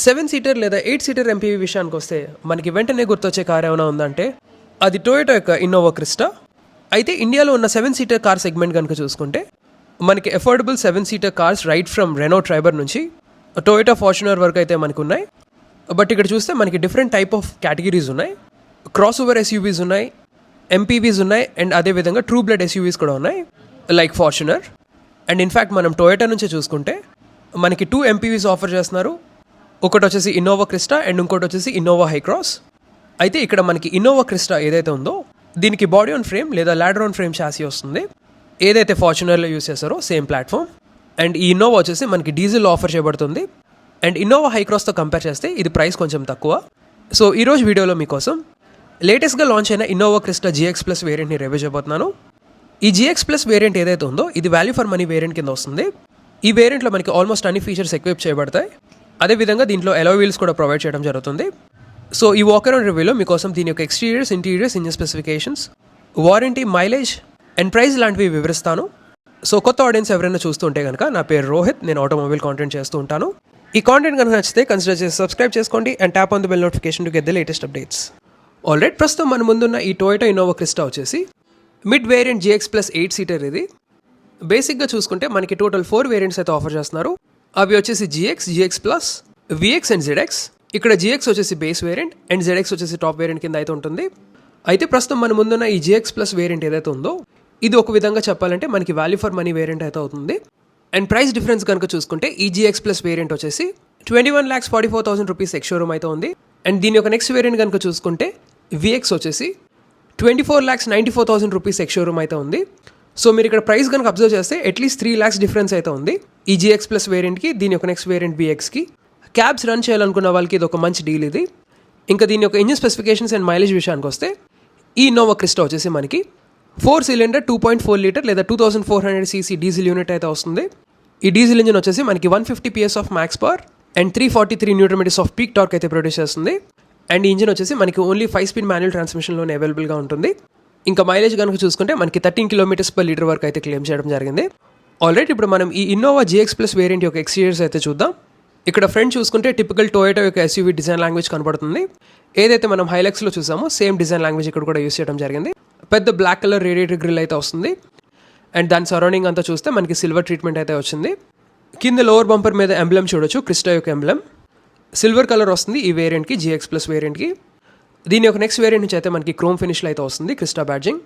7 seater లేదా 8 seater MPV విషయానికి వస్తే మనకి వెంటనే గుర్తొచ్చే కార్ ఏమైనా ఉందంటే అది టొయోటా యొక్క ఇన్నోవా క్రిస్టా. అయితే ఇండియాలో ఉన్న 7 సీటర్ కార్ సెగ్మెంట్ కనుక చూసుకుంటే మనకి affordable 7 seater cars right from Renault Triber నుంచి టొయోటా ఫార్చునర్ వరకు అయితే మనకు ఉన్నాయి. బట్ ఇక్కడ చూస్తే మనకి డిఫరెంట్ టైప్ ఆఫ్ కేటగిరీస్ ఉన్నాయి. క్రాస్ ఓవర్ ఎస్యూవీస్ ఉన్నాయి, ఎంపీవీస్ ఉన్నాయి, అండ్ అదేవిధంగా ట్రూ బ్లడ్ ఎస్యూవీస్ కూడా ఉన్నాయి లైక్ ఫార్చునర్. అండ్ ఇన్ఫ్యాక్ట్ మనం టొయోటా నుంచే చూసుకుంటే మనకి 2 ఎంపీవీస్ ఆఫర్ చేస్తున్నారు. ఒకటి వచ్చేసి ఇన్నోవా క్రిస్టా అండ్ ఇంకోటి వచ్చేసి ఇన్నోవా హైక్రాస్. అయితే ఇక్కడ మనకి ఇన్నోవా క్రిస్టా ఏదైతే ఉందో దీనికి బాడీ ఆన్ ఫ్రేమ్ లేదా ల్యాడర్ ఆన్ ఫ్రేమ్ చాసీ వస్తుంది, ఏదైతే ఫార్చునర్లో యూస్ చేస్తారో సేమ్ ప్లాట్ఫామ్. అండ్ ఈ ఇన్నోవా వచ్చేసి మనకి డీజిల్ ఆఫర్ చేయబడుతుంది. అండ్ ఇన్నోవా హైక్రాస్తో కంపేర్ చేస్తే ఇది ప్రైస్ కొంచెం తక్కువ. సో ఈరోజు వీడియోలో మీకోసం లేటెస్ట్గా లాంచ్ అయిన ఇన్నోవా క్రిస్టా GX ప్లస్ వేరియంట్ని రివ్యూ చేయబోతున్నాను. ఈ GX ప్లస్ వేరియంట్ ఏదైతే ఉందో ఇది వాల్యూ ఫర్ మనీ వేరియంట్ కింద వస్తుంది. ఈ వేరియంట్లో మనకి ఆల్మోస్ట్ అన్ని ఫీచర్స్ ఎక్విప్ చేయబడతాయి. అదేవిధంగా దీంట్లో అలాయ్ వీల్స్ కూడా ప్రొవైడ్ చేయడం జరుగుతుంది. సో ఈ వాక్ అరౌండ్ రివ్యూలో మీకోసం దీని యొక్క exteriors, interiors, engine specifications, warranty, mileage and price లాంటివి వివరిస్తాను. సో కొత్త ఆడియన్స్ ఎవరైనా చూస్తుంటే కనుక నా పేరు రోహిత్, నేను ఆటోమొబైల్ కాంటెంట్ చేస్తూ ఉంటాను. ఈ కాంటెంట్ కనుక నచ్చితే కన్సిడర్ చేసి సబ్స్క్రైబ్ చేసుకోండి and tap on the bell notification to get the latest updates. Already ప్రస్తుతం మన ముందున్న ఈ టొయోటా ఇన్నోవా క్రిస్టా వచ్చేసి mid variant GX plus 8 seater. ఇది బేసిక్గా చూసుకుంటే మనకి టోటల్ 4 వేరియంట్స్ అయితే ఆఫర్ చేస్తున్నారు. అవి వచ్చేసి GX plus, VX and ZX. ఇక్కడ GX వచ్చేసి బేస్ వేరియంట్ అండ్ ZX వచ్చేసి టాప్ వేరియంట్ కింద అయితే ఉంటుంది. అయితే ప్రస్తుతం మన ముందున్న ఈ GX ప్లస్ వేరియంట్ ఏదైతే ఉందో ఇది ఒక విధంగా చెప్పాలంటే మనకి వాల్యూ ఫర్ మనీ వేరియంట్ అయితే అవుతుంది. అండ్ ప్రైస్ డిఫరెన్స్ కనుక చూసుకుంటే ఈ GX ప్లస్ వేరియంట్ వచ్చేసి 21,44,000 రూపీస్ ఎక్స్ షోరూమ్ అయితే ఉంది. అండ్ దీని యొక్క నెక్స్ట్ వేరియంట్ కనుక చూసుకుంటే VX వచ్చేసి 24,94,000 రూపీస్ ఎక్స్ షోరూమ్ అయితే ఉంది. సో మీరు ఇక్కడ ప్రైస్ కనుక అబ్జర్వ్ చేస్తే అట్లీస్ట్ 3 lakhs డిఫరెన్స్ అయితే ఉంది ఈ GX ప్లస్ వేరియంట్కి దీని యొక్క నెక్స్ట్ వేరియంట్ VXకి. క్యాబ్స్ రన్ చేయాలనుకున్న వాళ్ళకి ఇది ఒక మంచి డీల్ ఇది. ఇంకా దీని యొక్క ఇంజిన్ స్పెసిఫికేషన్స్ అండ్ మైలేజ్ విషయానికి వస్తే ఈ ఇన్నోవా క్రిస్టా వచ్చేసి మనకి 4 సిలిండర్ 2.4 లీటర్ లేదా 2400 cc డీజిల్ యూనిట్ అయితే వస్తుంది. ఈ డీజిల్ ఇంజిన్ వచ్చేసి మనకి 150 PS of maths power and 343 Nm off peak torque అయితే ప్రొడ్యూస్ చేస్తుంది. అండ్ ఈ ఇంజిన్ వచ్చేసి మనకి ఓన్లీ 5-speed మాన్యువల్ ట్రాన్స్మిషన్లోనే అవైలబుల్గా ఉంటుంది. ఇంకా మైలేజ్ కనుక చూసుకుంటే మనకి 13 km/లీటర్ వరకు అయితే క్లెయిమ్ చేయడం జరిగింది. ఆల్రెడీ ఇప్పుడు మనం ఈ ఇన్నోవా GX ప్లస్ వేరియంట్ యొక్క ఎక్స్టీరియర్స్ అయితే చూద్దాం. ఇక్కడ ఫ్రంట్ చూసుకుంటే టిపికల్ టొయోటా యొక్క SUV డిజైన్ లాంగ్వేజ్ కనబడుతుంది. ఏదైతే మనం హైలక్స్లో చూసామో సేమ్ డిజైన్ లాంగ్వేజ్ ఇక్కడ కూడా యూస్ చేయడం జరిగింది. పెద్ద బ్లాక్ కలర్ రేడియేటర్ గ్రిల్ అయితే వస్తుంది. అండ్ దాని సరౌండింగ్ అంతా చూస్తే మనకి సిల్వర్ ట్రీట్మెంట్ అయితే వచ్చింది. కింద లోవర్ బంపర్ మీద ఎంబ్లెమ్ చూడొచ్చు, క్రిస్టా యొక్క ఎంబ్లెమ్ సిల్వర్ కలర్ వస్తుంది ఈ వేరియంట్కి, GX ప్లస్ వేరియంట్కి. దీని యొక్క నెక్స్ట్ వేరియంట్ నుంచి అయితే మనకి క్రోమ్ ఫినిష్లో అయితే వస్తుంది క్రిస్టా బ్యాడ్జింగ్.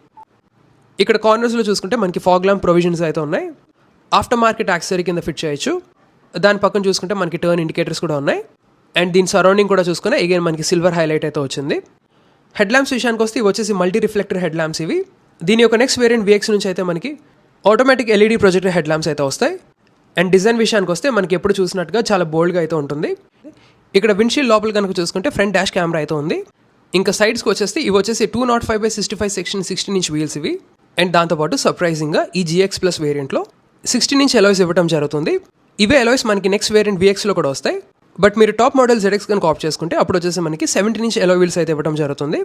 ఇక్కడ కార్నర్స్లో చూసుకుంటే మనకి ఫాగ్ ల్యాంప్ ప్రొవిజన్స్ అయితే ఉన్నాయి. ఆఫ్టర్ మార్కెట్ యాక్సెసరీ కింద ఫిట్ చేయొచ్చు. దాని పక్కన చూసుకుంటే మనకి టర్న్ ఇండికేటర్స్ కూడా ఉన్నాయి. అండ్ దీని సరౌండింగ్ కూడా చూసుకుని అగైన్ మనకి సిల్వర్ హైలైట్ అయితే వచ్చింది. హెడ్ ల్యాంప్స్ విషయానికి వస్తే ఇవి వచ్చేసి మల్టీ రిఫ్లెక్టర్ హెడ్ ల్యాంప్స్ ఇవి. దీని యొక్క నెక్స్ట్ వేరియంట్ VX నుంచి అయితే మనకి automatic LED projector head lamps అయితే వస్తాయి. అండ్ డిజైన్ విషయానికి వస్తే మనకి ఎప్పుడు చూసినట్టుగా చాలా బోల్డ్గా అయితే ఉంటుంది. ఇక్కడ విండ్షీల్డ్ లోపల కనుక చూసుకుంటే ఫ్రంట్ డాష్ కెమెరా అయితే ఉంది. ఇంకా సైడ్స్కి వచ్చేసి ఇవి వచ్చేసి 205/65 సెక్షన్ 16-inch వీల్స్ ఇవి. అండ్ దాంతోపాటు సర్ప్రైజింగ్గా ఈ GX ప్లస్ వేరియంట్లో 16-inch అలాయ్స్ ఇవ్వడం జరుగుతుంది. ఇవే అలాయ్స్ మనకి నెక్స్ట్ వేరియంట్ VXలో కూడా వస్తాయి. బట్ మీరు టాప్ మోడల్ ZX కనుక ఆప్ట్ చేసుకుంటే అప్పుడు వచ్చేసి మనకి 17-inch అలాయ్ వీల్స్ అయితే ఇవ్వడం జరుగుతుంది.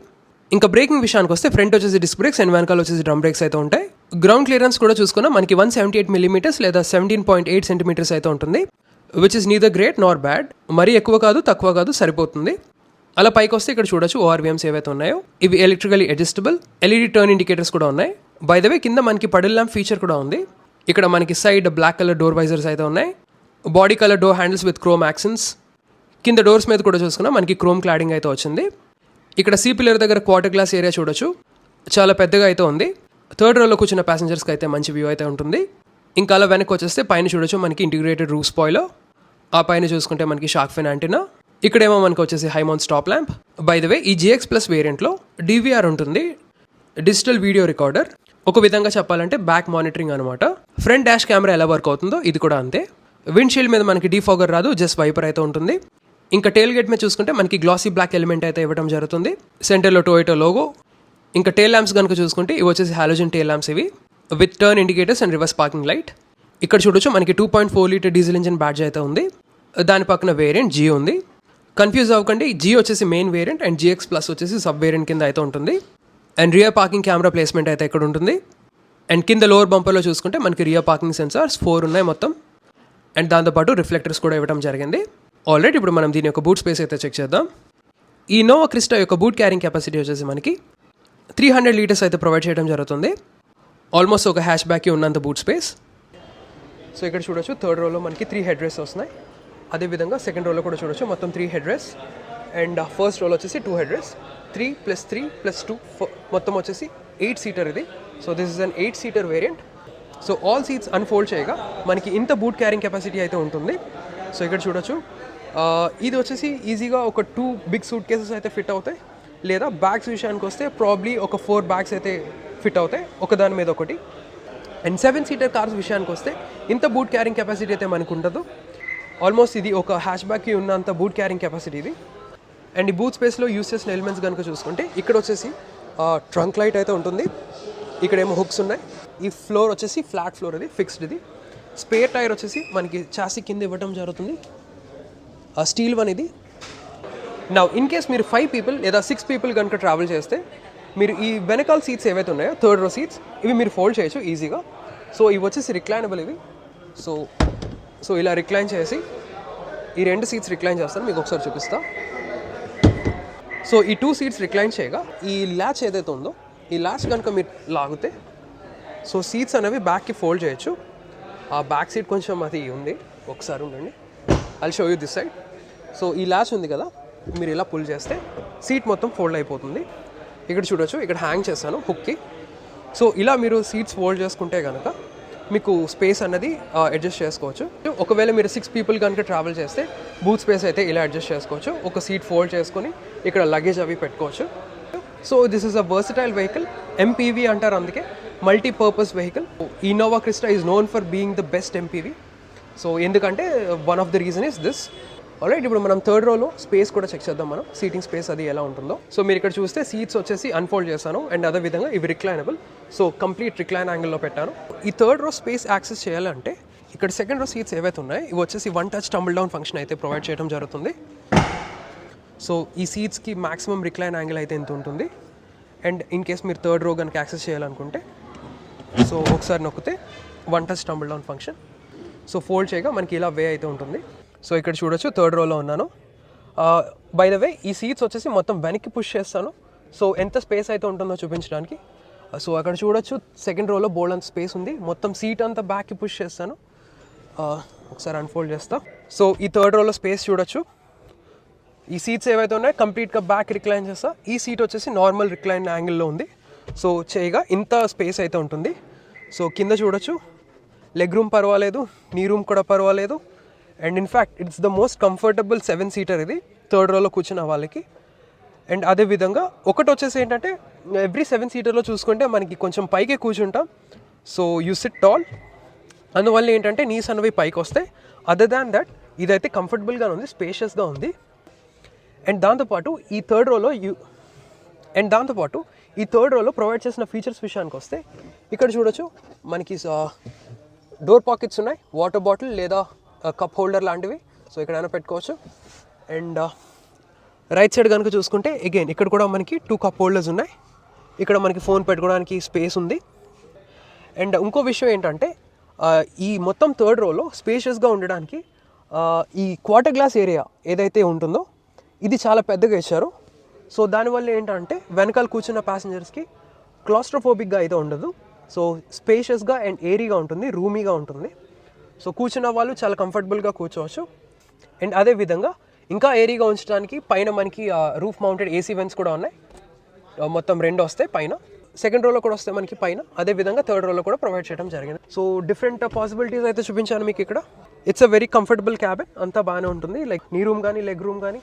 ఇంకా బ్రేకింగ్ విషయానికి వస్తే ఫ్రంట్ వచ్చేసి డిస్క్ బ్రేక్స్ అండ్ వెనకాల వచ్చేసి డ్రమ్ బ్రేక్స్ అయితే ఉంటాయి. గ్రౌండ్ క్లియరెన్స్ కూడా చూసుకున్నా మనకి 178 mm లేదా 17.8 cm అయితే ఉంటుంది, which is neither great Nar bad. మరీ ఎక్కువ కాదు తక్కువ కాదు, సరిపోతుంది. అలా పైకి వస్తే ఇక్కడ చూడొచ్చు ORVMs ఏవైతే ఉన్నాయో ఇవి electrically adjustable, LED turn indicators కూడా ఉన్నాయి. బై ద వే కింద మనకి పడిల్ ల్యాంప్ ఫీచర్ కూడా ఉంది. ఇక్కడ మనకి side black colour door visors అయితే ఉన్నాయి. Body colour door handles with chrome accents. కింద డోర్స్ మీద కూడా చూసుకున్నా మనకి క్రోమ్ క్లాడింగ్ అయితే వచ్చింది. ఇక్కడ సీ పిల్లర్ దగ్గర క్వార్టర్ గ్లాస్ ఏరియా చూడొచ్చు, చాలా పెద్దగా అయితే ఉంది. థర్డ్ రోలో కూర్చున్న ప్యాసింజర్స్కి అయితే మంచి వ్యూ అయితే ఉంటుంది. ఇంకా అలా వెనక్కి వచ్చేస్తే పైన చూడొచ్చు మనకి ఇంటిగ్రేటెడ్ రూఫ్ స్పాయిలర్. ఆ పైన చూసుకుంటే మనకి షార్క్ ఫిన్ యాంటీనా. ఇక్కడేమో మనకి వచ్చేసి high mount stop lamp. By the way ఈ GX ప్లస్ వేరియంట్లో DVR ఉంటుంది, డిజిటల్ వీడియో రికార్డర్. ఒక విధంగా చెప్పాలంటే బ్యాక్ మానిటరింగ్ అనమాట. ఫ్రంట్ డాష్ కెమెరా ఎలా వర్క్ అవుతుందో ఇది కూడా అంతే. విండ్షీల్డ్ మీద మనకి డీఫాగర్ రాదు, జస్ట్ వైపర్ అయితే ఉంటుంది. ఇంకా టెయిల్ గేట్ మీద చూసుకుంటే మనకి గ్లాసీ బ్లాక్ ఎలిమెంట్ అయితే ఇవ్వడం జరుగుతుంది. సెంటర్లో టొయోటా లోగో. ఇంకా టెయిల్ ల్యాంప్స్ కనుక చూసుకుంటే ఇవి వచ్చేసి హాలోజన్ టెయిల్ ల్యాంప్స్ ఇవి with turn indicators and reverse parking light. ఇక్కడ చూడొచ్చు మనకి 2.4 లీటర్ డీజిల్ ఇంజిన్ బ్యాడ్జ్ అయితే ఉంది. దాని పక్కన వేరియంట్ G ఉంది. కన్ఫ్యూజ్ అవ్వకండి, G వచ్చేసి main variant and GX plus వచ్చేసి సబ్ వేరియంట్ కింద అయితే ఉంటుంది. And rear parking camera placement అయితే ఇక్కడ ఉంటుంది. అండ్ కింద లోవర్ బంపర్లో చూసుకుంటే మనకి రియర్ పార్కింగ్ సెన్సార్స్ 4 ఉన్నాయి మొత్తం. అండ్ దాంతోపాటు రిఫ్లెక్టర్స్ కూడా ఇవ్వడం జరిగింది. ఆల్రెడీ ఇప్పుడు మనం దీని యొక్క బూట్ స్పేస్ అయితే చెక్ చేద్దాం. ఈ ఇన్నోవా క్రిస్టా యొక్క బూట్ క్యారింగ్ కెపాసిటీ వచ్చేసి మనకి 300 లీటర్స్ అయితే ప్రొవైడ్ చేయడం జరుగుతుంది. ఆల్మోస్ట్ ఒక హ్యాష్ బ్యాక్కి ఉన్నంత బూట్ స్పేస్. సో ఇక్కడ చూడొచ్చు థర్డ్ రోలో మనకి 3 హెడ్ రెస్ట్ వస్తున్నాయి. అదేవిధంగా సెకండ్ రోలో కూడా చూడొచ్చు మొత్తం 3 హెడ్ రెస్ట్. అండ్ ఫస్ట్ రోలో వచ్చేసి 2 హెడ్ రెస్ట్. 3 + 3 + 2 మొత్తం వచ్చేసి 8 సీటర్ ఇది. So this is an 8 seater variant. So all seats unfold చేయగా మనకి ఇంత బూట్ క్యారింగ్ కెపాసిటీ అయితే ఉంటుంది. సో ఇక్కడ చూడొచ్చు ఇది వచ్చేసి ఈజీగా ఒక 2 బిగ్ సూట్ కేసెస్ అయితే ఫిట్ అవుతాయి, లేదా బ్యాగ్స్ విషయానికి వస్తే ప్రాబ్లీ ఒక 4 బ్యాగ్స్ అయితే ఫిట్ అవుతాయి ఒకదాని మీద ఒకటి. అండ్ 7 సీటర్ కార్స్ విషయానికి వస్తే ఇంత బూట్ క్యారింగ్ కెపాసిటీ అయితే మనకు ఉండదు. ఆల్మోస్ట్ ఇది ఒక హ్యాష్ బ్యాక్కి ఉన్నంత బూట్ క్యారింగ్ కెపాసిటీ ఇది. అండ్ ఈ బూట్ స్పేస్లో యూస్ చేసిన ఎలిమెంట్స్ కనుక చూసుకుంటే ఇక్కడ వచ్చేసి ట్రంక్ లైట్ అయితే ఉంటుంది, ఇక్కడేమో హుక్స్ ఉన్నాయి. ఈ ఫ్లోర్ వచ్చేసి ఫ్లాట్ ఫ్లోర్, ఇది ఫిక్స్డ్. ఇది స్పేర్ టైర్ వచ్చేసి మనకి చాసీ కింద ఇవ్వడం జరుగుతుంది, స్టీల్ వన్ ఇది. నా ఇన్ కేస్ మీరు 5 పీపుల్ లేదా 6 పీపుల్ కనుక ట్రావెల్ చేస్తే మీరు ఈ వెనకాల సీట్స్ ఏవైతే ఉన్నాయో థర్డ్ రో సీట్స్ ఇవి మీరు ఫోల్డ్ చేయొచ్చు ఈజీగా. సో ఇవి వచ్చేసి రిక్లైనబుల్ ఇవి. సో ఇలా రిక్లైన్ చేసి ఈ 2 సీట్స్ రిక్లైన్ చేస్తాను, మీకు ఒకసారి చూపిస్తా. సో ఈ 2 సీట్స్ రిక్లైన్ చేయగా ఈ ల్యాచ్ ఏదైతే ఉందో ఈ ల్యాచ్ కనుక మీరు లాగితే సో సీట్స్ అనేవి బ్యాక్కి ఫోల్డ్ చేయొచ్చు. ఆ బ్యాక్ సీట్ కొంచెం అది ఉంది, ఒకసారి ఉండండి, I'll show you this side. So ఈ ల్యాచ్ ఉంది కదా, మీరు ఇలా పుల్ చేస్తే సీట్ మొత్తం ఫోల్డ్ అయిపోతుంది. ఇక్కడ చూడొచ్చు, ఇక్కడ హ్యాంగ్ చేస్తాను హుక్కి. సో ఇలా మీరు సీట్స్ ఫోల్డ్ చేసుకుంటే కనుక మీకు స్పేస్ అన్నది అడ్జస్ట్ చేసుకోవచ్చు. ఒకవేళ మీరు 6 పీపుల్ కనుక ట్రావెల్ చేస్తే బూత్ స్పేస్ అయితే ఇలా అడ్జస్ట్ చేసుకోవచ్చు. ఒక సీట్ ఫోల్డ్ చేసుకొని ఇక్కడ లగేజ్ అవి పెట్టుకోవచ్చు. So this is a versatile vehicle, MPV అంటారు, అందుకే multipurpose vehicle. Innova Crysta is known for being the best MPV. So ఎందుకంటే one of the reason is this. Alright, ఇప్పుడు మనం థర్డ్ రోలో స్పేస్ కూడా చెక్ చేద్దాం, మనం సీటింగ్ స్పేస్ అది ఎలా ఉంటుందో. సో మీరు ఇక్కడ చూస్తే సీట్స్ వచ్చేసి అన్ఫోల్డ్ చేస్తాను, అండ్ అదే విధంగా ఇవి రిక్లైనబుల్. సో కంప్లీట్ రిక్లైన్ యాంగిల్లో పెట్టాను. ఈ థర్డ్ రో స్పేస్ యాక్సెస్ చేయాలంటే ఇక్కడ సెకండ్ రో సీట్స్ ఏవైతే ఉన్నాయో ఇవి వచ్చేసి 1 టచ్ టంబుల్ డౌన్ ఫంక్షన్ అయితే ప్రొవైడ్ చేయడం జరుగుతుంది. సో ఈ సీట్స్కి మ్యాక్సిమం రిక్లైన్ యాంగిల్ అయితే ఎంత ఉంటుంది. అండ్ ఇన్ కేస్ మీరు థర్డ్ రో కనుక యాక్సెస్ చేయాలనుకుంటే సో ఒకసారి నొక్కితే 1 touch tumble down function. So fold చేయగా మనకి ఇలా వే అయితే ఉంటుంది. సో ఇక్కడ చూడొచ్చు థర్డ్ రోలో ఉన్నాను. బై ద వే ఈ సీట్స్ వచ్చేసి మొత్తం వెనక్కి పుష్ చేస్తాను, సో ఎంత స్పేస్ అయితే ఉంటుందో చూపించడానికి. సో అక్కడ చూడొచ్చు సెకండ్ రోలో బోల్డ్ అంత స్పేస్ ఉంది, మొత్తం సీట్ అంతా బ్యాక్కి పుష్ చేస్తాను. ఒకసారి అన్ఫోల్డ్ చేస్తా. సో ఈ థర్డ్ రోలో స్పేస్ చూడొచ్చు. ఈ సీట్స్ ఏవైతే ఉన్నాయో కంప్లీట్గా బ్యాక్ రిక్లైన్ చేస్తా. ఈ సీట్ వచ్చేసి నార్మల్ రిక్లైన్ యాంగిల్లో ఉంది. సో చేయగా ఇంత స్పేస్ అయితే ఉంటుంది. సో కింద చూడొచ్చు, లెగ్ రూమ్ పర్వాలేదు, నీ రూమ్ కూడా పర్వాలేదు. And in fact it's the most comfortable 7 seater ఇది థర్డ్ రోలో కూర్చున్న వాళ్ళకి. అండ్ అదేవిధంగా ఒకటి వచ్చేసి ఏంటంటే ఎవ్రీ 7 సీటర్లో చూసుకుంటే మనకి కొంచెం పైకే కూర్చుంటాం. సో యూ సిట్ టాల్, అందువల్ల ఏంటంటే నీస్ అనేవి పైకి వస్తాయి. అదర్ దాన్ దట్ ఇదైతే కంఫర్టబుల్గా ఉంది, స్పేషియస్గా ఉంది. అండ్ దాంతోపాటు ఈ థర్డ్ రోలో ప్రొవైడ్ చేసిన ఫీచర్స్ విషయానికి వస్తే ఇక్కడ చూడొచ్చు మనకి డోర్ పాకెట్స్ ఉన్నాయి, వాటర్ బాటిల్ లేదా కప్ హోల్డర్ లాంటివి. సో ఎక్కడైనా పెట్టుకోవచ్చు. అండ్ రైట్ సైడ్ కనుక చూసుకుంటే అగైన్ ఇక్కడ కూడా మనకి 2 కప్ హోల్డర్స్ ఉన్నాయి. ఇక్కడ మనకి ఫోన్ పెట్టుకోవడానికి స్పేస్ ఉంది. అండ్ ఇంకో విషయం ఏంటంటే ఈ మొత్తం థర్డ్ రోలో స్పేషియస్గా ఉండడానికి ఈ క్వార్టర్ గ్లాస్ ఏరియా ఏదైతే ఉంటుందో ఇది చాలా పెద్దగా ఇచ్చారు. సో దానివల్ల ఏంటంటే వెనకాల కూర్చున్న ప్యాసింజర్స్కి క్లాస్ట్రోఫోబిక్గా అయితే ఉండదు. సో స్పేషియస్గా అండ్ ఏరీగా ఉంటుంది, రూమీగా ఉంటుంది. సో కూర్చున్న వాళ్ళు చాలా కంఫర్టబుల్గా కూర్చోవచ్చు. అండ్ అదేవిధంగా ఇంకా ఏరీగా ఉంచడానికి పైన మనకి రూఫ్ మౌంటెడ్ ఏసీ వెంట్స్ కూడా ఉన్నాయి, మొత్తం 2 వస్తాయి పైన. సెకండ్ రోలో కూడా వస్తాయి మనకి పైన, అదేవిధంగా థర్డ్ రోలో కూడా ప్రొవైడ్ చేయడం జరిగింది. సో డిఫరెంట్ పాసిబిలిటీస్ అయితే చూపించాను మీకు ఇక్కడ. It's a very comfortable cabin, అంతా బాగానే ఉంటుంది, లైక్ నీ రూమ్ కానీ లెగ్ రూమ్ కానీ.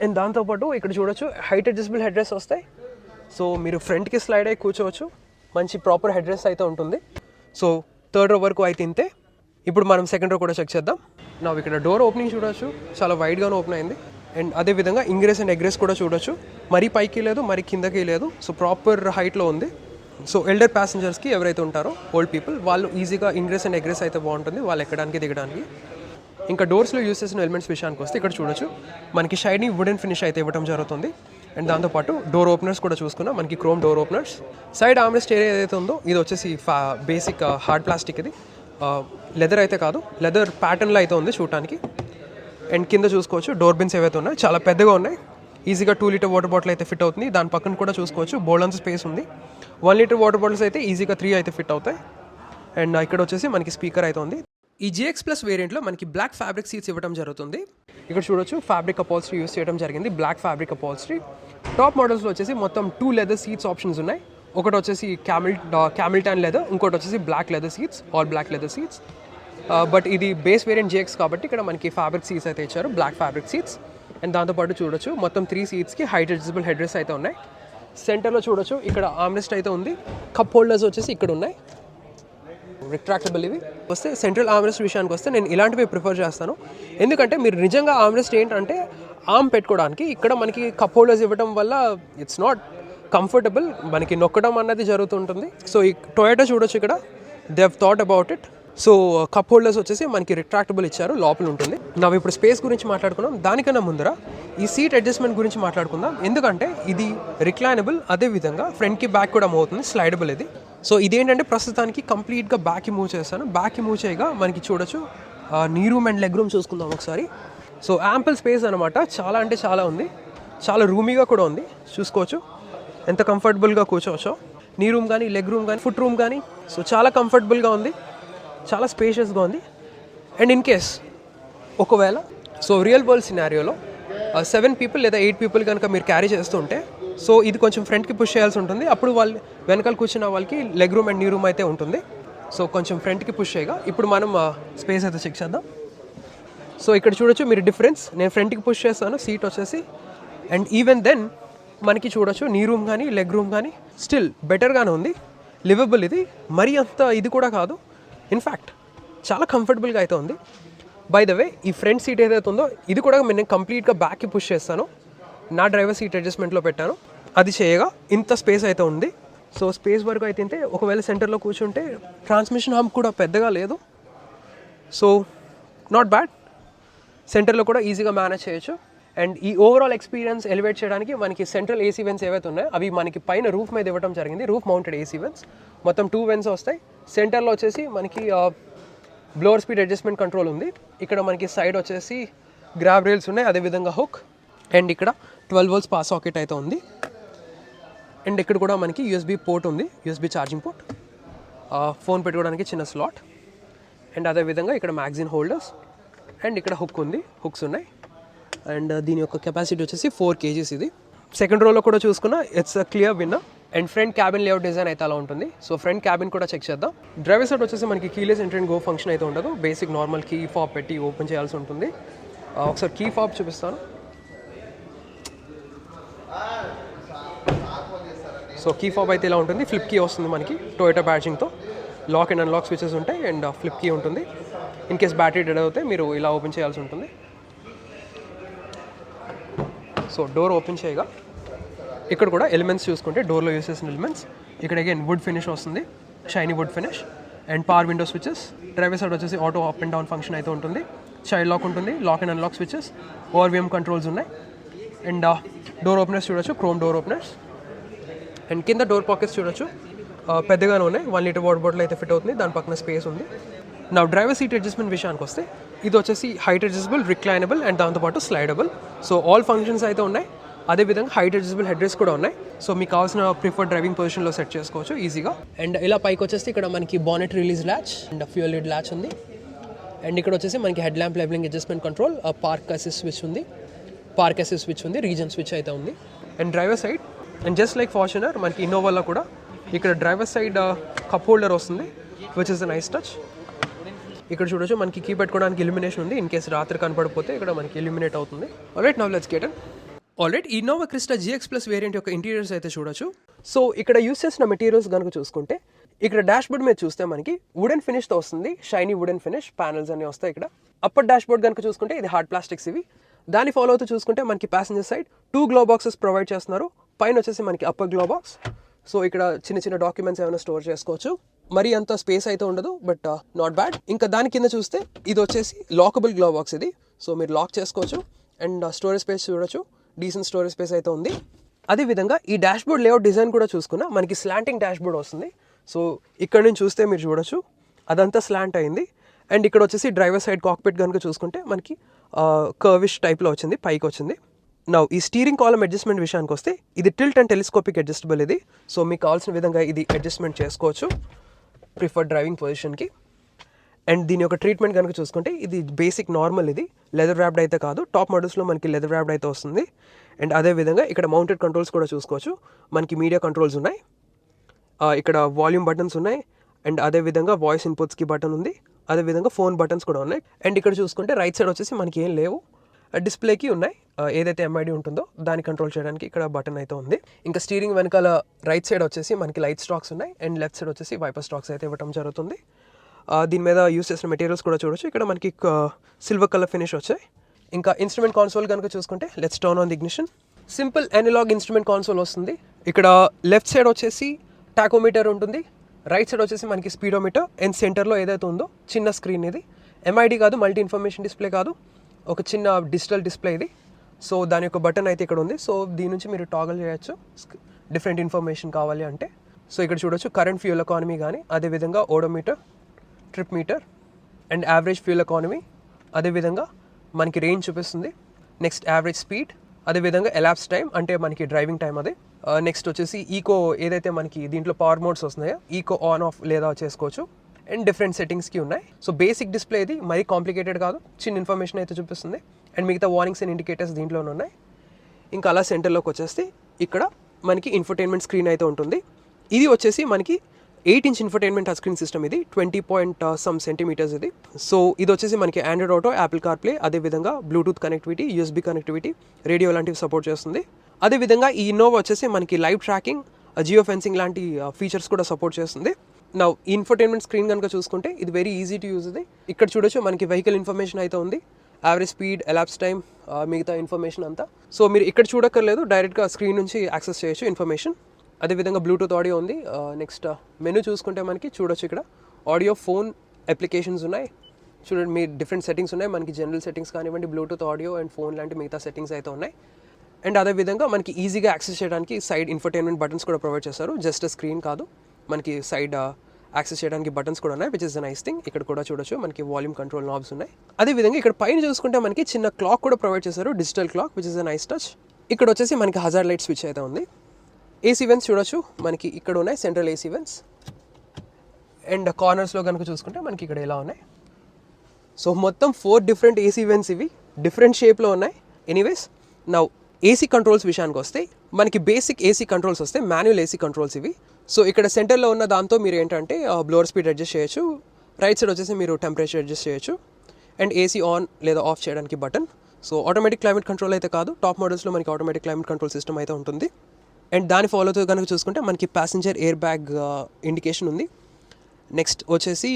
అండ్ దాంతోపాటు ఇక్కడ చూడొచ్చు హైట్ అడ్జస్టబుల్ హెడ్ రెస్ట్ వస్తాయి. సో మీరు ఫ్రంట్కి స్లైడ్ అయ్యి కూర్చోవచ్చు, మంచి ప్రాపర్ హెడ్ రెస్ట్ అయితే ఉంటుంది. సో థర్డ్ రో వరకు అయితే ఇంతే. ఇప్పుడు మనం సెకండ్ రో కూడా చెక్ చేద్దాం. నా ఇక్కడ డోర్ ఓపెనింగ్ చూడొచ్చు, చాలా వైడ్గానే ఓపెన్ అయింది. అండ్ అదేవిధంగా ఇంగ్రెస్ అండ్ ఎగ్రెస్ కూడా చూడొచ్చు, మరీ పైకి లేదు మరీ కిందకి లేదు. సో ప్రాపర్ హైట్లో ఉంది. సో ఎల్డర్ ప్యాసింజర్స్కి ఎవరైతే ఉంటారో ఓల్డ్ పీపుల్ వాళ్ళు ఈజీగా ఇంగ్రెస్ అండ్ ఎగ్రెస్ అయితే బాగుంటుంది వాళ్ళు ఎక్కడానికి దిగడానికి. ఇంకా డోర్స్లో యూస్ చేసిన ఎలిమెంట్స్ విషయానికి వస్తే ఇక్కడ చూడొచ్చు మనకి షైనింగ్ వుడెన్ ఫినిష్ అయితే ఇవ్వడం జరుగుతుంది. అండ్ దాంతోపాటు డోర్ ఓపెనర్స్ కూడా చూసుకున్నాం, మనకి chrome door openers. Side armrest area ఏదైతే ఉందో ఇది వచ్చేసి బేసిక్ హార్డ్ ప్లాస్టిక్, ఇది లెదర్ అయితే కాదు, లెదర్ ప్యాటర్న్లో అయితే ఉంది చూడటానికి. అండ్ కింద చూసుకోవచ్చు డోర్ బిన్స్ ఏవైతే ఉన్నాయి చాలా పెద్దగా ఉన్నాయి. ఈజీగా 2 లీటర్ వాటర్ బాటిల్ అయితే ఫిట్ అవుతుంది. దాని పక్కన కూడా చూసుకోవచ్చు బోల్డంత స్పేస్ ఉంది. 1 లీటర్ వాటర్ బాటిల్స్ అయితే ఈజీగా 3 అయితే ఫిట్ అవుతాయి. అండ్ ఇక్కడ వచ్చేసి మనకి స్పీకర్ అయితే ఉంది. ఈ GX ప్లస్ వేరియంట్లో మనకి బ్లాక్ ఫ్యాబ్రిక్ సీట్స్ ఇవ్వడం జరుగుతుంది. ఇక్కడ చూడొచ్చు ఫ్యాబ్రిక్ అపాల్స్ట్రీ యూస్ చేయడం జరిగింది, బ్లాక్ ఫ్యాబ్రిక్ అపాల్స్ట్రీ. టాప్ మోడల్స్లో వచ్చేసి మొత్తం 2 లెదర్ సీట్స్ ఆప్షన్స్ ఉన్నాయి. ఒకటి వచ్చేసి క్యామిల్ టాన్ లెదర్, ఇంకోటి వచ్చేసి black leather seats, all black leather seats. But ఇది బేస్ వేరియంట్ GX కాబట్టి ఇక్కడ మనకి ఫ్యాబ్రిక్ సీట్స్ అయితే ఇచ్చారు, బ్లాక్ ఫ్యాబ్రిక్ సీట్స్. అండ్ దాంతోపాటు చూడొచ్చు మొత్తం 3 సీట్స్కి హైట్ అడ్జస్టబుల్ హెడ్ రెస్ట్ అయితే ఉన్నాయి. సెంటర్లో చూడొచ్చు ఇక్కడ ఆర్మ్రెస్ట్ అయితే ఉంది. కప్ హోల్డర్స్ వచ్చేసి ఇక్కడ ఉన్నాయి, రిట్రాక్టబుల్. ఇవి వస్తే సెంట్రల్ ఆర్మ్రెస్ట్ విషయానికి వస్తే నేను ఇలాంటివి ప్రిఫర్ చేస్తాను. ఎందుకంటే మీరు నిజంగా ఆర్మ్రెస్ట్ ఏంటంటే ఆర్మ్ పెట్టుకోవడానికి, ఇక్కడ మనకి కప్ హోల్డర్స్ ఇవ్వడం వల్ల ఇట్స్ నాట్ కంఫర్టబుల్, మనకి నొక్కడం అన్నది జరుగుతుంటుంది. సో ఈ టొయోటా చూడొచ్చు ఇక్కడ they have thought about it. So cup holders వచ్చేసి మనకి రిట్రాక్టబుల్ ఇచ్చారు, లోపల ఉంటుంది. ನಾವು ఇప్పుడు స్పేస్ గురించి మాట్లాడుకున్నాం, దానికన్నా ముందర ఈ సీట్ అడ్జస్ట్మెంట్ గురించి మాట్లాడుకుందాం. ఎందుకంటే ఇది రిక్లైనబుల్, అదేవిధంగా ఫ్రంట్కి బ్యాక్ కూడా మూవ్ అవుతుంది, స్లైడబుల్ ఇది. సో ఇదేంటంటే ప్రస్తుతానికి కంప్లీట్గా బ్యాక్కి మూవ్ చేస్తాను. బ్యాక్కి మూవ్ చేయగా మనకి చూడొచ్చు నీ రూమ్ అండ్ లెగ్ రూమ్ చూసుకుందాం ఒకసారి. సో యాంపుల్ స్పేస్ అనమాట, చాలా అంటే చాలా ఉంది, చాలా రూమీగా కూడా ఉంది. చూసుకోవచ్చు ఎంత కంఫర్టబుల్గా కూర్చోవచ్చో. నీ రూమ్ కానీ, లెగ్ రూమ్ కానీ, ఫుట్ రూమ్ కానీ, సో చాలా కంఫర్టబుల్గా ఉంది, చాలా స్పేషియస్గా ఉంది. అండ్ ఇన్ కేస్ ఒకవేళ సో రియల్ వరల్డ్ సినారియోలో 7 పీపుల్ లేదా 8 పీపుల్ కనుక మీరు క్యారీ చేస్తుంటే, సో ఇది కొంచెం ఫ్రంట్కి పుష్ చేయాల్సి ఉంటుంది. అప్పుడు వాళ్ళు వెనకాల కూర్చున్న వాళ్ళకి లెగ్ రూమ్ అండ్ నీ రూమ్ అయితే ఉంటుంది. సో కొంచెం ఫ్రంట్కి పుష్ చేయగా ఇప్పుడు మనం స్పేస్ అయితే చెక్ చేద్దాం. సో ఇక్కడ చూడొచ్చు మీరు డిఫరెన్స్, నేను ఫ్రంట్కి పుష్ చేస్తాను సీట్ వచ్చేసి. అండ్ ఈవెన్ దెన్ మనకి చూడొచ్చు నీ రూమ్ కానీ, లెగ్ రూమ్ కానీ స్టిల్ బెటర్గానే ఉంది, లివబుల్. ఇది మరీ అంత ఇది కూడా కాదు, ఇన్ఫ్యాక్ట్ చాలా కంఫర్టబుల్గా అయితే ఉంది. బై ద వే ఈ ఫ్రంట్ సీట్ ఏదైతే ఉందో ఇది కూడా నేను కంప్లీట్గా బ్యాక్కి పుష్ చేస్తాను, నా డ్రైవర్ సీట్ అడ్జస్ట్మెంట్లో పెట్టాను. అది చేయగా ఇంత స్పేస్ అయితే ఉంది. సో స్పేస్ వరకు అయితే ఇంతే. ఒకవేళ సెంటర్లో కూర్చుంటే ట్రాన్స్మిషన్ హంప్ కూడా పెద్దగా లేదు, సో నాట్ బ్యాడ్. సెంటర్లో కూడా ఈజీగా మేనేజ్ చేయొచ్చు. అండ్ ఈ ఓవరాల్ ఎక్స్పీరియన్స్ ఎలివేట్ చేయడానికి మనకి సెంట్రల్ ఏసీ వెన్స్ ఏవైతే ఉన్నాయో అవి మనకి పైన రూఫ్ మీద ఇవ్వడం జరిగింది, రూఫ్ మౌంటెడ్ ఏసీ వెన్స్. మొత్తం 2 వెన్స్ వస్తాయి. సెంటర్లో వచ్చేసి మనకి బ్లోవర్ స్పీడ్ అడ్జస్ట్మెంట్ కంట్రోల్ ఉంది. ఇక్కడ మనకి సైడ్ వచ్చేసి గ్రాబ్ రైల్స్ ఉన్నాయి, అదేవిధంగా హుక్. అండ్ ఇక్కడ 12 volts పాస్ సాకెట్ అయితే ఉంది. అండ్ ఇక్కడ కూడా మనకి USB పోర్ట్ ఉంది, USB ఛార్జింగ్ పోర్ట్, ఫోన్ పెట్టుకోవడానికి చిన్న స్లాట్. అండ్ అదేవిధంగా ఇక్కడ మ్యాగజైన్ హోల్డర్స్. అండ్ ఇక్కడ హుక్ ఉంది, హుక్స్ ఉన్నాయి. అండ్ దీని యొక్క కెపాసిటీ వచ్చేసి 4 kgs. ఇది సెకండ్ రోలో కూడా చూసుకున్నా it's a clear winner. And front cabin layout design అయితే అలా ఉంటుంది. సో ఫ్రంట్ క్యాబిన్ కూడా చెక్ చేద్దాం. డ్రైవర్ సైడ్ వచ్చేసి మనకి keyless entry and go function అయితే ఉండదు, బేసిక్ నార్మల్ కీ ఫాబ్ పెట్టి ఓపెన్ చేయాల్సి ఉంటుంది. ఒకసారి కీ ఫాబ్ చూపిస్తాను. సో కీ ఫాబ్ అయితే ఇలా ఉంటుంది, ఫ్లిప్ కీ వస్తుంది మనకి టొయోటా బ్యాడ్జింగ్తో. లాక్ అండ్ అన్లాక్ స్విచెస్ ఉంటాయి అండ్ ఫ్లిప్ కీ ఉంటుంది. ఇన్ కేస్ బ్యాటరీ డెడ్ అవుతే మీరు ఇలా ఓపెన్ చేయాల్సి ఉంటుంది. సో డోర్ ఓపెన్ చేయగా ఇక్కడ కూడా ఎలిమెంట్స్ చూసుకుంటే డోర్లో యూస్ చేసిన ఎలిమెంట్స్. ఇక్కడ అగైన్ వుడ్ ఫినిష్ వస్తుంది, shiny wood finish. And power window switches. Driver side వచ్చేసి auto up and down function అయితే ఉంటుంది. చైల్డ్ లాక్ ఉంటుంది, lock and unlock switches, ORVM controls ఉన్నాయి. అండ్ డోర్ ఓపెనర్స్ చూడొచ్చు, క్రోమ్ డోర్ ఓపెనర్స్. అండ్ కింద door pockets చూడొచ్చు, పెద్దగానే ఉన్నాయి. 1 లీటర్ వాటర్ బాటిల్ అయితే ఫిట్ అవుతుంది, దాని పక్కన స్పేస్ ఉంది. నా డ్రైవర్ సీట్ అడ్జస్ట్మెంట్ విషయానికి వస్తే ఇది వచ్చేసి హైట్ అడ్జస్టబుల్, రిక్లైనబుల్ అండ్ దాంతోపాటు స్లైడబుల్. సో ఆల్ ఫంక్షన్స్ అయితే ఉన్నాయి. అదేవిధంగా హైట్ అడ్జస్టబుల్ హెడ్ రెస్ట్ కూడా ఉన్నాయి. సో మీకు కావాల్సిన ప్రిఫర్డ్ డ్రైవింగ్ పొజిషన్లో సెట్ చేసుకోవచ్చు ఈజీగా. అండ్ ఇలా పైకి వచ్చేసి ఇక్కడ మనకి bonnet release latch and fuel lid latch ఉంది. అండ్ ఇక్కడ వచ్చేసి మనకి head lamp levelling adjustment control, park assist switch ఉంది, పార్క్ అసిస్ట్ స్విచ్ ఉంది, రీజన్ స్విచ్ అయితే ఉంది. And driver side and just like Fortuner మనకి ఇన్నోవాలో కూడా ఇక్కడ డ్రైవర్ సైడ్ కప్ హోల్డర్ వస్తుంది, which is a nice touch. ఇక్కడ చూడొచ్చు మనకి కీ పెట్టుకోవడానికి ఇల్యూమినేషన్ ఉంది, ఇన్ కేసు రాత్రి కనపడిపోతే ఇక్కడ మనకి ఇల్యూమినేట్ అవుతుంది. Alright, now let's get in. Alright, Innova Crysta GX plus variant యొక్క ఇంటీరియర్స్ అయితే చూడొచ్చు. సో ఇక్కడ యూస్ చేసిన మెటీరియల్స్ కనుక చూసుకుంటే ఇక్కడ డాష్ బోర్డ్ మీద చూస్తే మనకి వుడెన్ ఫినిష్తో వస్తుంది, షైనీ వుడెన్ ఫినిష్ ప్యానల్స్ అన్నీ వస్తాయి. ఇక్కడ అప్పర్ డాష్ బోర్డ్ కనుక చూసుకుంటే ఇది హార్డ్ ప్లాస్టిక్స్ ఇవి. దాన్ని ఫాలో అవుతూ చూసుకుంటే మనకి passenger side 2 glow boxes provide చేస్తున్నారు. పైన వచ్చేసి మనకి అప్పర్ గ్లో బాక్స్. సో ఇక్కడ చిన్న చిన్న డాక్యుమెంట్స్ ఏమైనా స్టోర్ చేసుకోవచ్చు. మరీ అంత స్పేస్ అయితే ఉండదు, బట్ నాట్ బ్యాడ్. ఇంకా దాని కింద చూస్తే ఇది వచ్చేసి లాకబుల్ గ్లో బాక్స్ ఇది. సో మీరు లాక్ చేసుకోవచ్చు. అండ్ స్టోరేజ్ స్పేస్ చూడొచ్చు, డీసెంట్ స్టోరేజ్ స్పేస్ అయితే ఉంది. అదేవిధంగా ఈ డాష్ బోర్డ్ లేఅవుట్ డిజైన్ కూడా చూసుకున్నా మనకి స్లాంటింగ్ డాష్ బోర్డ్ వస్తుంది. సో ఇక్కడ నుంచి చూస్తే మీరు చూడొచ్చు అదంతా స్లాంట్ అయింది. అండ్ ఇక్కడ వచ్చేసి డ్రైవర్ సైడ్ కాక్పిట్ కనుక చూసుకుంటే మనకి కర్విష్ టైప్లో వచ్చింది, పైకి వచ్చింది. నౌ ఈ స్టీరింగ్ కాలమ్ అడ్జస్ట్మెంట్ విషయానికి వస్తే ఇది టిల్ట్ అండ్ టెలిస్కోపిక్ అడ్జస్టబుల్ ఇది. సో మీకు కావాల్సిన విధంగా ఇది అడ్జస్ట్మెంట్ చేసుకోవచ్చు ప్రిఫర్డ్ డ్రైవింగ్ పొజిషన్కి. అండ్ దీని యొక్క ట్రీట్మెంట్ కనుక చూసుకుంటే ఇది బేసిక్ నార్మల్, ఇది లెదర్ ర్యాప్డ్ అయితే కాదు. టాప్ మోడల్స్లో మనకి లెదర్ ర్యాప్డ్ అయితే వస్తుంది. అండ్ అదేవిధంగా ఇక్కడ మౌంటెడ్ కంట్రోల్స్ కూడా చూసుకోవచ్చు. మనకి మీడియా కంట్రోల్స్ ఉన్నాయి, ఇక్కడ వాల్యూమ్ బటన్స్ ఉన్నాయి, అండ్ అదేవిధంగా వాయిస్ ఇన్పుట్స్కి బటన్ ఉంది, అదేవిధంగా ఫోన్ బటన్స్ కూడా ఉన్నాయి. అండ్ ఇక్కడ చూసుకుంటే రైట్ సైడ్ వచ్చేసి మనకి ఏం లేవు, డిస్ప్లేకి ఉన్నాయి. ఏదైతే ఎంఐడి ఉంటుందో దాన్ని కంట్రోల్ చేయడానికి ఇక్కడ బటన్ అయితే ఉంది. ఇంకా స్టీరింగ్ వెనకాల రైట్ సైడ్ వచ్చేసి మనకి లైట్ స్టాక్స్ ఉన్నాయి, అండ్ లెఫ్ట్ సైడ్ వచ్చేసి వైపర్ స్టాక్స్ అయితే ఇవ్వడం జరుగుతుంది. దీని మీద యూస్ చేసిన మెటీరియల్స్ కూడా చూడొచ్చు. ఇక్కడ మనకి సిల్వర్ కలర్ ఫినిష్ వచ్చాయి. ఇంకా ఇన్స్ట్రుమెంట్ కాన్సోల్ కనుక చూసుకుంటే let's turn on the ignition. Simple analogue instrument console వస్తుంది. ఇక్కడ లెఫ్ట్ సైడ్ వచ్చేసి టాకోమీటర్ ఉంటుంది, రైట్ సైడ్ వచ్చేసి మనకి స్పీడోమీటర్, అండ్ సెంటర్లో ఏదైతే ఉందో చిన్న స్క్రీన్ ఇది. ఎంఐడి కాదు, మల్టీ ఇన్ఫర్మేషన్ డిస్ప్లే కాదు, ఒక చిన్న డిజిటల్ డిస్ప్లే ఇది. సో దాని యొక్క బటన్ అయితే ఇక్కడ ఉంది. సో దీని నుంచి మీరు టాగల్ చేయొచ్చు డిఫరెంట్ ఇన్ఫర్మేషన్ కావాలి అంటే. సో ఇక్కడ చూడొచ్చు కరెంట్ ఫ్యూల్ ఎకానమీ కానీ, అదేవిధంగా odometer, trip meter, and average fuel economy, అదేవిధంగా మనకి రేంజ్ చూపిస్తుంది. నెక్స్ట్ యావరేజ్ స్పీడ్, అదేవిధంగా ఎలాప్స్ టైం అంటే మనకి డ్రైవింగ్ టైం అదే. నెక్స్ట్ వచ్చేసి ఈకో, ఏదైతే మనకి దీంట్లో పవర్ మోడ్స్ వస్తున్నాయో ఈకో ఆన్ ఆఫ్ లేదా చేసుకోవచ్చు. అండ్ డిఫరెంట్ సెట్టింగ్స్కి ఉన్నాయి. సో బేసిక్ డిస్ప్లే ఇది, మరీ కాంప్లికేటెడ్ కాదు, చిన్న ఇన్ఫర్మేషన్ అయితే చూపిస్తుంది. అండ్ మిగతా వార్నింగ్స్ అండ్ ఇండికేటర్స్ దీంట్లోనే ఉన్నాయి. ఇంకా అలా సెంటర్లోకి వచ్చేస్తే ఇక్కడ మనకి ఇన్ఫర్టైన్మెంట్ స్క్రీన్ అయితే ఉంటుంది. ఇది వచ్చేసి మనకి 8-inch infotainment touch screen system ఇది, 20.some centimeters ఇది. సో ఇది వచ్చేసి మనకి ఆండ్రాయిడ్ ఆటో, యాపిల్ కార్ప్లే, అదేవిధంగా Bluetooth connectivity, USB connectivity, radio లాంటివి సపోర్ట్ చేస్తుంది. అదేవిధంగా ఈ ఇన్నోవా వచ్చేసి మనకి లైవ్ ట్రాకింగ్, జియో ఫెన్సింగ్ లాంటి ఫీచర్స్ కూడా సపోర్ట్ చేస్తుంది. నా ఇన్ఫర్టైన్మెంట్ స్క్రీన్ కనుక చూసుకుంటే ఇది వెరీ ఈజీ టు యూజ్ ఇది. ఇక్కడ చూడొచ్చు మనకి వెహికల్ ఇన్ఫర్మేషన్ అయితే ఉంది, యావరేజ్ స్పీడ్, ఎలాప్స్ టైం, మిగతా ఇన్ఫర్మేషన్ అంతా. సో మీరు ఇక్కడ చూడక్కర్లేదు, డైరెక్ట్గా స్క్రీన్ నుంచి యాక్సెస్ చేయొచ్చు ఇన్ఫర్మేషన్. అదేవిధంగా బ్లూటూత్ ఆడియో ఉంది. నెక్స్ట్ మెనూ చూసుకుంటే మనకి చూడొచ్చు ఇక్కడ ఆడియో, ఫోన్ అప్లికేషన్స్ ఉన్నాయి. చూడండి మీ డిఫరెంట్ సెట్టింగ్స్ ఉన్నాయి. మనకి జనరల్ సెట్టింగ్స్ కానివ్వండి, బ్లూటూత్ ఆడియో అండ్ ఫోన్ లాంటి మిగతా సెట్టింగ్స్ అయితే ఉన్నాయి. అండ్ అదేవిధంగా మనకి ఈజీగా యాక్సెస్ చేయడానికి సైడ్ ఇన్ఫర్టైన్మెంట్ బటన్స్ కూడా ప్రొవైడ్ చేస్తారు. జస్ట్ స్క్రీన్ కాదు, మనకి సైడ్ యాక్సెస్ చేయడానికి బటన్స్ కూడా ఉన్నాయి, which is the nice thing. ఇక్కడ కూడా చూడొచ్చు మనకి వాల్యూమ్ కంట్రోల్ నాబ్స్ ఉన్నాయి. అదేవిధంగా ఇక్కడ పైన చూసుకుంటే మనకి చిన్న క్లాక్ కూడా ప్రొవైడ్ చేశారు, digital clock, which is the nice touch. ఇక్కడ వచ్చేసి మనకి హజార్డ్ లైట్ స్విచ్ అయితే ఉంది. ఏసీ వెన్స్ చూడొచ్చు మనకి ఇక్కడ ఉన్నాయి, సెంట్రల్ ఏసీ వెన్స్. అండ్ కార్నర్స్లో కనుక చూసుకుంటే మనకి ఇక్కడ ఇలా ఉన్నాయి. సో మొత్తం 4 డిఫరెంట్ ఏసీ వెన్స్, ఇవి డిఫరెంట్ షేప్లో ఉన్నాయి. ఎనీవేస్ నౌ ఏసీ కంట్రోల్స్ విషయానికి వస్తే మనకి బేసిక్ ఏసీ కంట్రోల్స్ వస్తే మాన్యువల్ ఏసీ కంట్రోల్స్ ఇవి. సో ఇక్కడ సెంటర్లో ఉన్న దాంతో మీరు ఏంటంటే బ్లోవర్ స్పీడ్ అడ్జస్ట్ చేయొచ్చు, రైట్ సైడ్ వచ్చేసి మీరు టెంపరేచర్ అడ్జస్ట్ చేయొచ్చు, అండ్ ఏసీ ఆన్ లేదా ఆఫ్ చేయడానికి button. So automatic climate control అయితే కాదు, టాప్ మోడల్స్లో మనకి ఆటోమేటిక్ క్లైమేట్ కంట్రోల్ సిస్టమ్ అయితే ఉంటుంది. అండ్ దాని ఫాలోతో కనుక చూసుకుంటే మనకి ప్యాసింజర్ ఎయిర్ బ్యాగ్ ఇండికేషన్ ఉంది. నెక్స్ట్ వచ్చేసి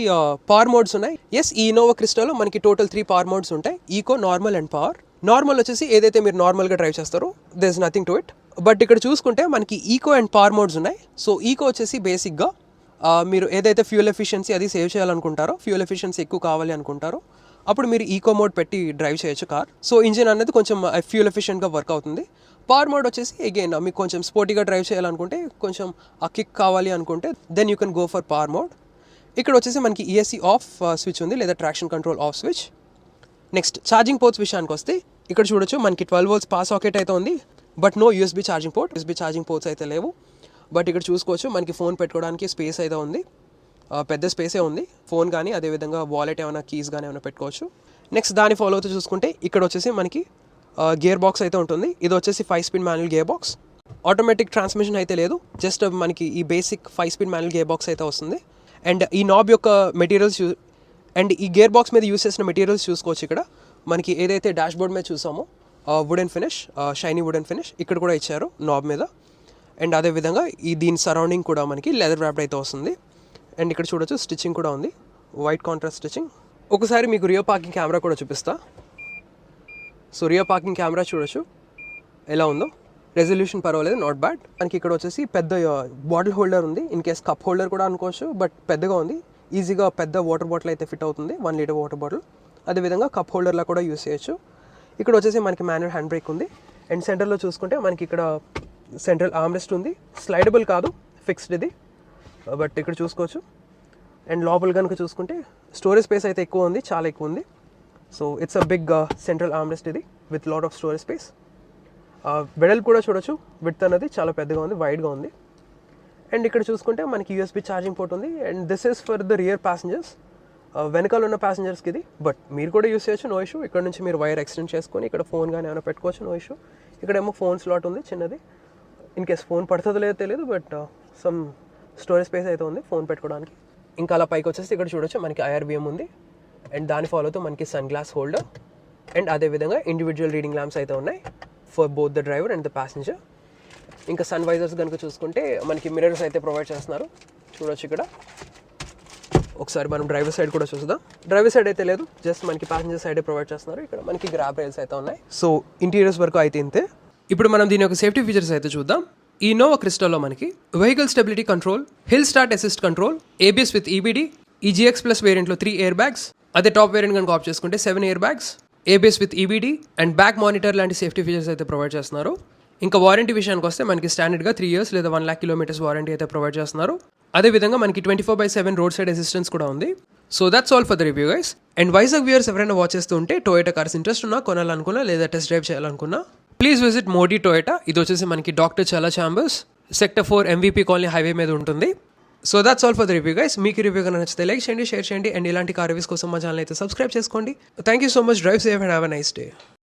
పవర్ మోడ్స్ ఉన్నాయి. ఎస్, ఈ ఇన్నోవా క్రిస్టాలో మనకి టోటల్ 3 పవర్ మోడ్స్ ఉంటాయి, eco, normal and power. Normal వచ్చేసి ఏదైతే మీరు నార్మల్గా డ్రైవ్ చేస్తారో there is nothing to it. But ఇక్కడ చూసుకుంటే మనకి ఈకో అండ్ పవర్ మోడ్స్ ఉన్నాయి. సో ఈకో వచ్చేసి బేసిక్గా మీరు ఏదైతే ఫ్యూయల్ ఎఫిషియన్సీ అది సేవ్ చేయాలనుకుంటారో, ఫ్యూయల్ ఎఫిషియన్సీ ఎక్కువ కావాలి అనుకుంటారో, అప్పుడు మీరు ఈకో మోడ్ పెట్టి డ్రైవ్ చేయొచ్చు కార్. సో ఇంజిన్ అనేది కొంచెం ఫ్యూయల్ ఎఫిషియెంట్గా వర్క్ అవుతుంది. పవర్ మోడ్ వచ్చేసి అగైన్ మీకు కొంచెం స్పోర్టీగా డ్రైవ్ చేయాలనుకుంటే, కొంచెం ఆ కిక్ కావాలి అనుకుంటే then you can go for power mode. ఇక్కడ వచ్చేసి మనకి ఈఎస్సీ ఆఫ్ స్విచ్ ఉంది, లేదా traction control off switch. Next charging ports విషయానికి వస్తే ఇక్కడ చూడొచ్చు మనకి 12 volts పాస్ సాకెట్ అయితే ఉంది, but no USB charging port. USB charging ports అయితే లేవు. బట్ ఇక్కడ చూసుకోవచ్చు మనకి ఫోన్ పెట్టుకోవడానికి స్పేస్ అయితే ఉంది, పెద్ద స్పేసే ఉంది. ఫోన్ కానీ అదేవిధంగా వాలెట్ ఏమైనా కీస్ కానీ ఏమైనా పెట్టుకోవచ్చు. నెక్స్ట్ దాని ఫాలో అవుతూ చూసుకుంటే ఇక్కడ వచ్చేసి మనకి గేర్ బాక్స్ అయితే ఉంటుంది. ఇది వచ్చేసి 5-speed manual gear box. Automatic transmission అయితే లేదు, జస్ట్ మనకి ఈ basic 5-speed manual gear box అయితే వస్తుంది. అండ్ ఈ నాబ్ యొక్క మెటీరియల్స్ అండ్ ఈ గేర్ బాక్స్ మీద యూస్ చేసిన మెటీరియల్స్ చూసుకోవచ్చు. ఇక్కడ మనకి ఏదైతే డాష్ బోర్డ్ మీద చూసామో wooden finish, shiny wooden finish ఇక్కడ కూడా ఇచ్చారు నాబ్ మీద. అండ్ అదేవిధంగా దీని సరౌండింగ్ కూడా మనకి లెదర్ ర్యాప్డ్ అయితే వస్తుంది. అండ్ ఇక్కడ చూడొచ్చు స్టిచ్చింగ్ కూడా ఉంది, వైట్ కాంట్రాస్ట్ స్టిచ్చింగ్. ఒకసారి మీకు రియర్ పార్కింగ్ కెమెరా కూడా చూపిస్తా. సో రియర్ పార్కింగ్ కెమెరా చూడొచ్చు ఎలా ఉందో, రెజల్యూషన్ పర్వాలేదు, నాట్ బ్యాడ్. మనకి ఇక్కడ వచ్చేసి పెద్ద బాటిల్ హోల్డర్ ఉంది, ఇన్ కేస్ కప్ హోల్డర్ కూడా అనుకోవచ్చు, బట్ పెద్దగా ఉంది. ఈజీగా పెద్ద వాటర్ బాటిల్ అయితే ఫిట్ అవుతుంది, 1 liter వాటర్ బాటిల్. అదేవిధంగా కప్ హోల్డర్లా కూడా యూస్ చేయొచ్చు. ఇక్కడ వచ్చేసి మనకి మాన్యువల్ హ్యాండ్ బ్రేక్ ఉంది. అండ్ సెంటర్లో చూసుకుంటే మనకి ఇక్కడ సెంట్రల్ ఆర్మ్రెస్ట్ ఉంది, స్లైడబుల్ కాదు, ఫిక్స్డ్ ఇది, బట్ ఇక్కడ చూసుకోవచ్చు. అండ్ లోపల కనుక చూసుకుంటే స్టోరేజ్ స్పేస్ అయితే ఎక్కువ ఉంది, చాలా ఎక్కువ ఉంది. So it's a big central armrest ఇది with lot of storage space. వెడల్పు కూడా చూడొచ్చు, విడ్త్ అనేది చాలా పెద్దగా ఉంది, వైడ్గా ఉంది. అండ్ ఇక్కడ చూసుకుంటే మనకి యూఎస్బీ ఛార్జింగ్ పోర్ట్ ఉంది. And this is for the rear passengers, వెనకాల ఉన్న ప్యాసింజర్స్కి ఇది. బట్ మీరు కూడా యూస్ చేయొచ్చు, నో ఇష్యూ. ఇక్కడ నుంచి మీరు వైర్ ఎక్స్టెండ్ చేసుకొని ఇక్కడ ఫోన్ కానీ ఏమైనా పెట్టుకోవచ్చు, నో ఇష్యూ. ఇక్కడేమో ఫోన్ స్లాట్ ఉంది చిన్నది, ఇన్ కేస్ ఫోన్ పడుతుందో లేదో తెలియదు, బట్ సమ్ స్టోరేజ్ స్పేస్ అయితే ఉంది ఫోన్ పెట్టుకోవడానికి. ఇంకా అలా పైకి వచ్చేసి ఇక్కడ చూడొచ్చు మనకి IRBM ఉంది. అండ్ దాని ఫాలో అవుతూ మనకి సన్ గ్లాస్ హోల్డర్ అండ్ అదేవిధంగా ఇండివిజువల్ రీడింగ్ ల్యాంప్స్ అయితే ఉన్నాయి for both the driver and the passenger. ఇంకా సన్ వైజర్స్ కనుక చూసుకుంటే మనకి మిర్రర్స్ అయితే ప్రొవైడ్ చేస్తున్నారు, చూడొచ్చు ఇక్కడ. ఒకసారి మనం డ్రైవర్ సైడ్ కూడా చూద్దాం. డ్రైవర్ సైడ్ అయితే లేదు, జస్ట్ మనకి ప్యాసింజర్ సైడే ప్రొవైడ్ చేస్తున్నారు. ఇక్కడ మనకి గ్రాబ్ రైల్స్ అయితే ఉన్నాయి. సో ఇంటీరియర్స్ వరకు అయితే ఇంతే. ఇప్పుడు మనం దీని యొక్క సేఫ్టీ ఫీచర్స్ అయితే చూద్దాం. ఈ ఇన్నోవా క్రిస్టాల్లో మనకి vehicle stability control, hill start assist control, ABS with EBD, ఈ GX ప్లస్ వేరియంట్లో 3 ఎయిర్ బ్యాగ్స్, అదే టాప్ వేరియంట్ కనుక ఆప్ చేసుకుంటే 7 air bags, ABS with EBD and back monitor లాంటి సేఫ్టీ ఫీచర్స్ అయితే ప్రొవైడ్ చేస్తున్నారు. ఇంకా వారంటీ విషయానికి వస్తే మనకి స్టాండర్డ్గా 3 years లేదా 1 lakh kilometers వారంటీ అయితే ప్రొవైడ్ చేస్తున్నారు. అదేవిధంగా మనకి 24/7 రోడ్ సైడ్ అసిస్టెన్స్ కూడా ఉంది. So that's all for the review guys. And Vizag viewers ఎవరైనా వాచ్ చేస్తూ ఉంటే టొయోటా కార్స్ ఇంట్రెస్ట్ ఉన్నా, కొనాలనుకున్నా లేదా టెస్ట్ డ్రైవ్ చేయాలనుకున్నా ప్లీజ్ విజిట్ మోడీ టొయోటా. ఇది వచ్చేసి మనకి doctor Chala chambers, sector 4 MVP colony highway మీద ఉంటుంది. So that's all for the review guys. మీకు రివ్యూ కన్నా నచ్చితే లైక్ చేయండి, షేర్ చేయండి. అండ్ ఇలాంటి కార్ రివ్యూస్ కోసం మా ఛానల్ అయితే సబ్స్క్రైబ్ చేసుకోండి. Thank you so much. Drive safe and have a nice day.